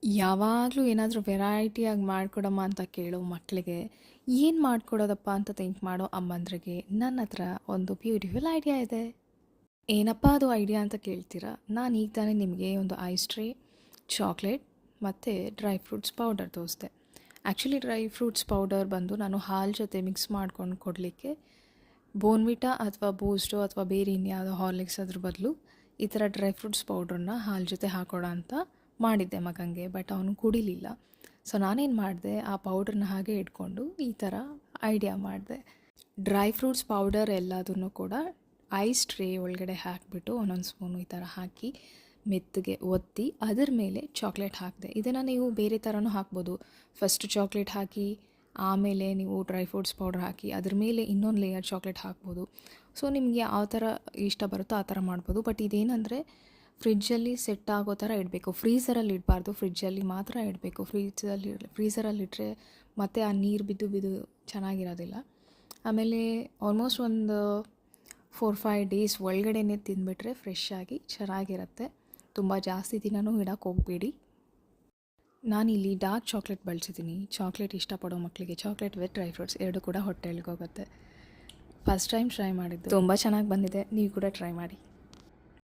ಯಾವಾಗಲೂ ಏನಾದರೂ ವೆರೈಟಿಯಾಗಿ ಮಾಡಿಕೊಡಮ್ಮ ಅಂತ ಕೇಳೋ ಮಕ್ಕಳಿಗೆ ಏನು ಮಾಡಿಕೊಡೋದಪ್ಪ ಅಂತ ಥಿಂಕ್ ಮಾಡೋ ಅಮ್ಮಂದ್ರಿಗೆ ನನ್ನ ಹತ್ರ ಒಂದು ಬ್ಯೂಟಿಫುಲ್ ಐಡಿಯಾ ಇದೆ. ಏನಪ್ಪ ಅದು ಐಡಿಯಾ ಅಂತ ಕೇಳ್ತೀರಾ? ನಾನು ಈಗ ತಾನೇ ನಿಮಗೆ ಒಂದು ಐಸ್ ಟ್ರೇ, ಚಾಕ್ಲೇಟ್ ಮತ್ತು ಡ್ರೈ ಫ್ರೂಟ್ಸ್ ಪೌಡರ್ ತೋರಿಸ್ದೆ. ಆ್ಯಕ್ಚುಲಿ ಡ್ರೈ ಫ್ರೂಟ್ಸ್ ಪೌಡರ್ ಬಂದು ನಾನು ಹಾಲು ಜೊತೆ ಮಿಕ್ಸ್ ಮಾಡ್ಕೊಂಡು ಕೊಡಲಿಕ್ಕೆ ಬೋರ್ನ್ವಿಟಾ ಅಥವಾ ಬೂಸ್ಟು ಅಥವಾ ಬೇರೆ ಇನ್ಯಾವುದೋ ಹಾರ್ಲಿಕ್ಸ್ ಅದ್ರ ಬದಲು ಈ ಥರ ಡ್ರೈ ಫ್ರೂಟ್ಸ್ ಪೌಡ್ರನ್ನ ಹಾಲು ಜೊತೆ ಹಾಕೋಣ ಅಂತ ಮಾಡಿದ್ದೆ ಮಗನಿಗೆ. ಬಟ್ ಅವನು ಕುಡಿಲಿಲ್ಲ. ಸೊ ನಾನೇನು ಮಾಡಿದೆ, ಆ ಪೌಡ್ರನ್ನ ಹಾಗೆ ಇಟ್ಕೊಂಡು ಈ ಥರ ಐಡಿಯಾ ಮಾಡಿದೆ. ಡ್ರೈ ಫ್ರೂಟ್ಸ್ ಪೌಡರ್ ಎಲ್ಲದನ್ನು ಕೂಡ ಐಸ್ ಟ್ರೇ ಒಳಗಡೆ ಹಾಕಿಬಿಟ್ಟು ಒಂದೊಂದು ಸ್ಪೂನು ಈ ಥರ ಹಾಕಿ ಮೆತ್ತಗೆ ಒತ್ತಿ ಅದರ ಮೇಲೆ ಚಾಕ್ಲೇಟ್ ಹಾಕಿದೆ. ಇದನ್ನು ನೀವು ಬೇರೆ ಥರನೂ ಹಾಕ್ಬೋದು. ಫಸ್ಟ್ ಚಾಕ್ಲೇಟ್ ಹಾಕಿ ಆಮೇಲೆ ನೀವು ಡ್ರೈ ಫ್ರೂಟ್ಸ್ ಪೌಡರ್ ಹಾಕಿ ಅದ್ರ ಮೇಲೆ ಇನ್ನೊಂದು ಲೇಯರ್ ಚಾಕ್ಲೇಟ್ ಹಾಕ್ಬೋದು. ಸೊ ನಿಮಗೆ ಯಾವ ಥರ ಇಷ್ಟ ಬರುತ್ತೋ ಆ ಥರ ಮಾಡ್ಬೋದು. ಬಟ್ ಇದೇನೆಂದರೆ ಫ್ರಿಜ್ಜಲ್ಲಿ ಸೆಟ್ ಆಗೋ ಥರ ಇಡಬೇಕು. ಫ್ರೀಝರಲ್ಲಿ ಇಡಬಾರ್ದು, ಫ್ರಿಜ್ಜಲ್ಲಿ ಮಾತ್ರ ಇಡಬೇಕು. ಫ್ರೀಝರಲ್ಲಿಟ್ಟರೆ ಮತ್ತೆ ಆ ನೀರು ಬಿದ್ದು ಚೆನ್ನಾಗಿರೋದಿಲ್ಲ. ಆಮೇಲೆ ಆಲ್ಮೋಸ್ಟ್ ಒಂದು 4-5 ಡೇಸ್ ಒಳಗಡೆನೇ ತಿಂದುಬಿಟ್ರೆ ಫ್ರೆಶ್ ಆಗಿ ಚೆನ್ನಾಗಿರುತ್ತೆ. ತುಂಬ ಜಾಸ್ತಿ ದಿನವೂ ಇಡೋಕ್ಕೆ ಹೋಗಬೇಡಿ. ನಾನಿಲ್ಲಿ ಡಾರ್ಕ್ ಚಾಕ್ಲೇಟ್ ಬಳಸಿದ್ದೀನಿ. ಚಾಕ್ಲೇಟ್ ಇಷ್ಟಪಡೋ ಮಕ್ಕಳಿಗೆ ಚಾಕ್ಲೇಟ್ ವಿತ್ ಡ್ರೈ ಫ್ರೂಟ್ಸ್ ಎರಡು ಕೂಡ ಹೊಟ್ಟೆಗೆ ಹೋಗುತ್ತೆ. ಫಸ್ಟ್ ಟೈಮ್ ಟ್ರೈ ಮಾಡಿದ್ದು ತುಂಬ ಚೆನ್ನಾಗಿ ಬಂದಿದೆ. ನೀವು ಕೂಡ ಟ್ರೈ ಮಾಡಿ.